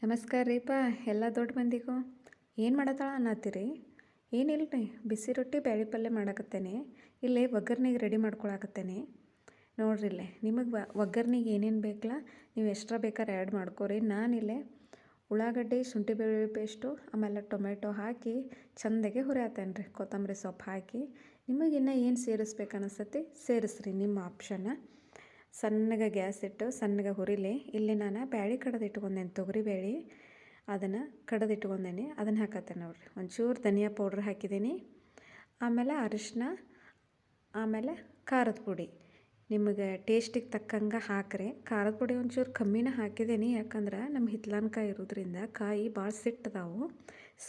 ನಮಸ್ಕಾರ ರೀಪಾ ಎಲ್ಲ ದೊಡ್ಡ ಮಂದಿಗೂ. ಏನು ಮಾಡತ್ತಾಳ ಅನ್ನತ್ತೀರಿ? ಏನಿಲ್ಲ ರೀ, ಬಿಸಿ ರೊಟ್ಟಿ ಬ್ಯಾಳಿ ಪಲ್ಯ ಮಾಡಾಕತ್ತೇನೆ. ಇಲ್ಲೇ ಒಗ್ಗರ್ನಿಗೆ ರೆಡಿ ಮಾಡ್ಕೊಳಕತ್ತೇನೆ ನೋಡ್ರಿ. ಇಲ್ಲೇ ನಿಮಗೆ ಒಗ್ಗರ್ನಿಗೆ ಏನೇನು ಬೇಕಲ್ಲ ನೀವು ಎಕ್ಸ್ಟ್ರಾ ಬೇಕಾದ್ರೆ ಆ್ಯಡ್ ಮಾಡ್ಕೊರಿ. ನಾನಿಲ್ಲೇ ಉಳ್ಳಾಗಡ್ಡಿ, ಶುಂಠಿ ಬೆಳ್ಳುಳ್ಳಿ ಪೇಸ್ಟು, ಆಮೇಲೆ ಟೊಮೆಟೊ ಹಾಕಿ ಚೆಂದಾಗೆ ಹುರಿಯತ್ತೇನೆ ರೀ. ಕೊತ್ತಂಬರಿ ಸೊಪ್ಪು ಹಾಕಿ ನಿಮಗಿನ್ನೂ ಏನು ಸೇರಿಸ್ಬೇಕು ಅನಿಸ್ತತಿ ಸೇರಿಸ್ರಿ, ನಿಮ್ಮ ಆಪ್ಷನ್ನ. ಸಣ್ಣಗೆ ಗ್ಯಾಸ್ ಇಟ್ಟು ಸಣ್ಣಗೆ ಹುರಿಲಿ. ಇಲ್ಲಿ ನಾನು ಬ್ಯಾಳಿ ಕಡ್ದಿಟ್ಕೊಂಡೇನೆ, ತೊಗರಿ ಬೇಳೆ ಅದನ್ನು ಕಡ್ದಿಟ್ಕೊಂಡೇನೆ, ಅದನ್ನು ಹಾಕತ್ತೇನೆ ನೋಡಿರಿ. ಒಂಚೂರು ಧನಿಯಾ ಪೌಡ್ರ್ ಹಾಕಿದ್ದೀನಿ, ಆಮೇಲೆ ಅರಿಶಿನ, ಆಮೇಲೆ ಖಾರದ ಪುಡಿ ನಿಮಗೆ ಟೇಸ್ಟಿಗೆ ತಕ್ಕಂಗೆ ಹಾಕ್ರಿ. ಖಾರದ ಪುಡಿ ಒಂಚೂರು ಕಮ್ಮಿನೇ ಹಾಕಿದ್ದೀನಿ, ಯಾಕಂದ್ರೆ ನಮ್ಮ ಹಿತ್ಲನಕಾಯಿ ಇರೋದ್ರಿಂದ ಕಾಯಿ ಭಾಳ ಸಿಟ್ಟದಾವು,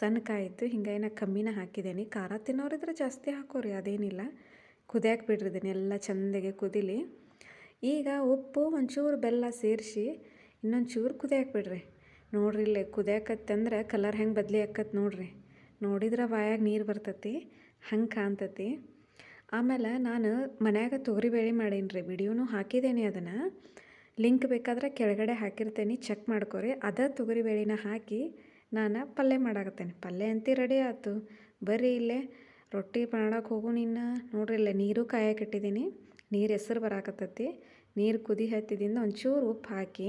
ಸಣ್ಣ ಕಾಯಿ ಇದ್ದು ಹಿಂಗಾಗಿ ನಾ ಕಮ್ಮಿನೇ ಹಾಕಿದ್ದೀನಿ. ಖಾರ ತಿನ್ನೋರಿದ್ರೆ ಜಾಸ್ತಿ ಹಾಕೋರಿ, ಅದೇನಿಲ್ಲ. ಕುದಿಯಾಕೆ ಬಿಡ್ರಿದ್ದೀನಿ, ಎಲ್ಲ ಚೆಂದಾಗೆ ಕುದಿಲಿ. ಈಗ ಉಪ್ಪು ಒಂಚೂರು ಬೆಲ್ಲ ಸೇರಿಸಿ ಇನ್ನೊಂದು ಚೂರು ಕುದಿಯಾಕೆ ಬಿಡ್ರಿ. ನೋಡ್ರಿ, ಇಲ್ಲೇ ಕುದಿಯಾಕತ್ತಂದ್ರೆ ಕಲರ್ ಹೆಂಗೆ ಬದಲಿ ಆಕತ್ತೆ ನೋಡ್ರಿ. ನೋಡಿದ್ರೆ ಬಾಯಾಗ ನೀರು ಬರ್ತೈತಿ, ಹಂಗೆ ಕಾಣ್ತತಿ. ಆಮೇಲೆ ನಾನು ಮನ್ಯಾಗ ತೊಗರಿಬೇಳೆ ಮಾಡೀನಿ ರೀ, ವಿಡಿಯೋನೂ ಹಾಕಿದ್ದೇನೆ. ಅದನ್ನು ಲಿಂಕ್ ಬೇಕಾದ್ರೆ ಕೆಳಗಡೆ ಹಾಕಿರ್ತೇನೆ, ಚೆಕ್ ಮಾಡ್ಕೊರಿ. ಅದೇ ತೊಗರಿಬೇಳೆನ ಹಾಕಿ ನಾನು ಪಲ್ಯ ಮಾಡಾಕತ್ತೇನೆ. ಪಲ್ಯ ಅಂತ ರೆಡಿ ಆಯ್ತು. ಬರ್ರಿ ಇಲ್ಲೇ ರೊಟ್ಟಿ ಮಾಡೋಕೆ ಹೋಗು ನಿನ್ನ. ನೋಡ್ರಿ, ಇಲ್ಲೇ ನೀರು ಕಾಯಕ್ಕಿಟ್ಟಿದ್ದೀನಿ, ನೀರು ಹೆಸರು ಬರಾಕತ್ತೈತಿ. ನೀರು ಕುದಿ ಹತ್ತಿದಿಂದ ಒಂಚೂರು ಉಪ್ಪು ಹಾಕಿ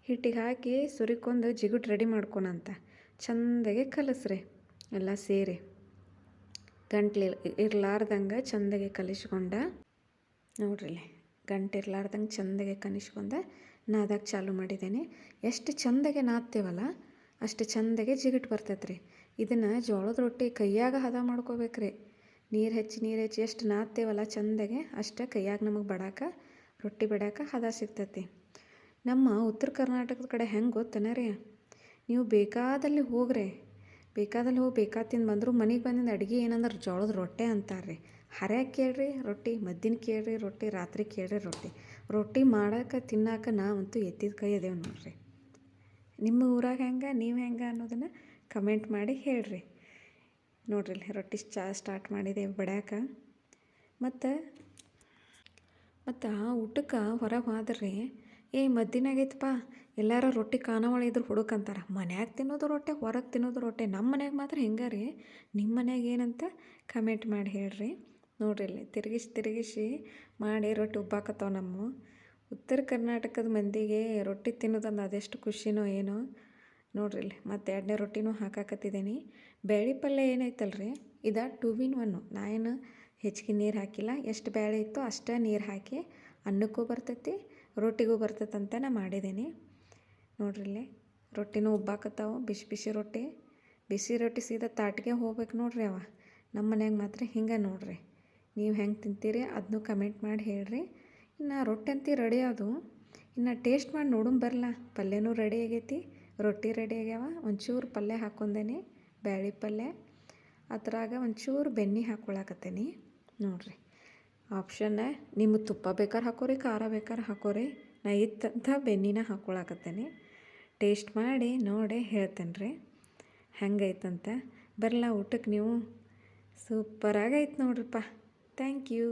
ಹಿಟ್ಟಿಗೆ ಹಾಕಿ ಸುರಿಕೊಂಡು ಜಿಗುಟು ರೆಡಿ ಮಾಡ್ಕೊಳಂತ ಚೆಂದಾಗೆ ಕಲಸ್ರಿ. ಎಲ್ಲ ಸೇರಿ ಗಂಟ್ಲು ಇರ್ಲಾರ್ದಂಗೆ ಚೆಂದಾಗೆ ಕಲಿಸ್ಕೊಂಡ ನೋಡ್ರಿ. ಗಂಟು ಇರ್ಲಾರ್ದಂಗೆ ಚೆಂದಾಗೆ ಕಲಿಸ್ಕೊಂಡ ನಾದಕ್ಕೆ ಚಾಲು ಮಾಡಿದ್ದೇನೆ. ಎಷ್ಟು ಚೆಂದಾಗೆ ನಾದ್ತೇವಲ್ಲ ಅಷ್ಟು ಚೆಂದಾಗೆ ಜಿಗುಟು ಬರ್ತೈತೆ ರೀ. ಇದನ್ನು ಜೋಳದ ರೊಟ್ಟಿ ಕೈಯಾಗ ಹದ ಮಾಡ್ಕೋಬೇಕ್ರಿ. ನೀರು ಹೆಚ್ಚಿ ಎಷ್ಟು ನಾದ್ತೇವಲ್ಲ ಚೆಂದಾಗೆ ಅಷ್ಟು ಕೈಯಾಗ ನಮಗೆ ಬಡಾಕ ರೊಟ್ಟಿ ಬಿಡಾಕ ಹದ ಸಿಗ್ತೈತಿ. ನಮ್ಮ ಉತ್ತರ ಕರ್ನಾಟಕದ ಕಡೆ ಹೆಂಗೆ ಗೊತ್ತೇನ ರೀ, ನೀವು ಬೇಕಾದಲ್ಲಿ ಹೋಗ್ರಿ, ಬೇಕಾದಲ್ಲಿ ಹೋಗಿ ಬೇಕಾತಿಂದು ಬಂದರೂ ಮನೆಗೆ ಬಂದಿಂದ ಅಡುಗೆ ಏನಂದ್ರೆ ಜೋಳದ ರೊಟ್ಟೆ ಅಂತಾರೆ ರೀ. ಹರ್ಯಾಕೆ ಕೇಳ್ರಿ ರೊಟ್ಟಿ, ಮಧ್ಯಾಹ್ನ ಕೇಳ್ರಿ ರೊಟ್ಟಿ, ರಾತ್ರಿ ಕೇಳ್ರಿ ರೊಟ್ಟಿ. ರೊಟ್ಟಿ ಮಾಡೋಕೆ ತಿನ್ನೋಕೆ ನಾವಂತೂ ಎತ್ತಿದ ಕೈ ಅದೇವು ನೋಡ್ರಿ. ನಿಮ್ಮ ಊರಾಗ ಹೆಂಗೆ, ನೀವು ಹೆಂಗೆ ಅನ್ನೋದನ್ನು ಕಮೆಂಟ್ ಮಾಡಿ ಹೇಳ್ರಿ. ನೋಡ್ರಿ, ರೊಟ್ಟಿ ಸ್ಟಾರ್ಟ್ ಮಾಡಿದೆ ಬಡ್ಯಾಕ. ಮತ್ತು ಊಟಕ್ಕೆ ಹೊರಗೆ ಹೋದ್ರಿ, ಮಧ್ಯಾಹ್ನ ಆಗೈತಪ್ಪ ಎಲ್ಲಾರ ರೊಟ್ಟಿ ಖಾನಾವಳಿ ಇದ್ರೆ ಹುಡುಕಂತಾರೆ. ಮನ್ಯಾಗ ತಿನ್ನೋದು ರೊಟ್ಟೆ, ಹೊರಗೆ ತಿನ್ನೋದು ರೊಟ್ಟೆ. ನಮ್ಮ ಮನ್ಯಾಗ ಮಾತ್ರ ಹೆಂಗೆ ರೀ, ನಿಮ್ಮ ಮನ್ಯಾಗ ಏನಂತ ಕಮೆಂಟ್ ಮಾಡಿ ಹೇಳ್ರಿ. ನೋಡ್ರಿ, ಇಲ್ಲಿ ತಿರುಗಿಸಿ ಮಾಡಿ ರೊಟ್ಟಿ ಉಬ್ಬಾಕತ್ತಾವ. ನಮ್ಮ ಉತ್ತರ ಕರ್ನಾಟಕದ ಮಂದಿಗೆ ರೊಟ್ಟಿ ತಿನ್ನೋದಂದು ಅದೆಷ್ಟು ಖುಷಿನೋ ಏನೋ ನೋಡ್ರಿ. ಇಲ್ಲಿ ಮತ್ತು 2ನೇ ರೊಟ್ಟಿನೂ ಹಾಕಾಕತ್ತಿದ್ದೀನಿ. ಬ್ಯಾಳಿ ಪಲ್ಯ ಏನೈತಲ್ರಿ, ಇದು 2 in 1. ನಾ ಏನು ಹೆಚ್ಚಿಗೆ ನೀರು ಹಾಕಿಲ್ಲ, ಎಷ್ಟು ಬ್ಯಾಳೆ ಇತ್ತು ಅಷ್ಟೇ ನೀರು ಹಾಕಿ ಅನ್ನಕ್ಕೂ ಬರ್ತೈತಿ ರೊಟ್ಟಿಗೂ ಬರ್ತೈತೆ ಅಂತ ನಾ ಮಾಡಿದ್ದೀನಿ. ನೋಡ್ರಿ, ಇಲ್ಲಿ ರೊಟ್ಟಿನೂ ಉಬ್ಬಾಕತ್ತಾವು. ಬಿಸಿ ರೊಟ್ಟಿ, ಬಿಸಿ ರೊಟ್ಟಿ ಸೀದಾ ತಾಟಿಗೆ ಹೋಗ್ಬೇಕು ನೋಡ್ರಿ. ನಮ್ಮ ಮನ್ಯಾಗ ಮಾತ್ರ ಹಿಂಗೆ ನೋಡ್ರಿ. ನೀವು ಹೆಂಗೆ ತಿಂತೀರಿ ಅದನ್ನೂ ಕಮೆಂಟ್ ಮಾಡಿ ಹೇಳ್ರಿ. ಇನ್ನು ರೊಟ್ಟಿ ಅಂತ ರೆಡಿ ಅದು, ಇನ್ನು ಟೇಸ್ಟ್ ಮಾಡಿ ನೋಡೋಣ ಬರಲ್ಲ. ಪಲ್ಯನೂ ರೆಡಿ ಆಗೈತಿ, ರೊಟ್ಟಿ ರೆಡಿ ಆಗ್ಯಾವ. ಒಂಚೂರು ಪಲ್ಯ ಹಾಕ್ಕೊಂಡೇನಿ, ಬ್ಯಾಳಿ ಪಲ್ಯ. ಅದ್ರಾಗ ಒಂಚೂರು ಬೆಣ್ಣೆ ಹಾಕ್ಕೊಳಕತ್ತೇನಿ ನೋಡ್ರಿ. ಆಪ್ಷನ್ನ ನಿಮ್ಮ ತುಪ್ಪ ಬೇಕಾದ್ರೆ ಹಾಕೋರಿ, ಖಾರ ಬೇಕಾದ್ರೆ ಹಾಕೋರಿ. ನಾ ಇತ್ತಂತ ಬೆಣ್ಣಿನ ಹಾಕ್ಕೊಳಕತ್ತೇನೆ. ಟೇಸ್ಟ್ ಮಾಡಿ ನೋಡಿ ಹೇಳ್ತೇನೆ ರೀ ಹೆಂಗೈತಂತ. ಬರಲ್ಲ ಊಟಕ್ಕೆ ನೀವು. ಸೂಪರಾಗೈತೆ ನೋಡ್ರಿಪ್ಪ. Thank you.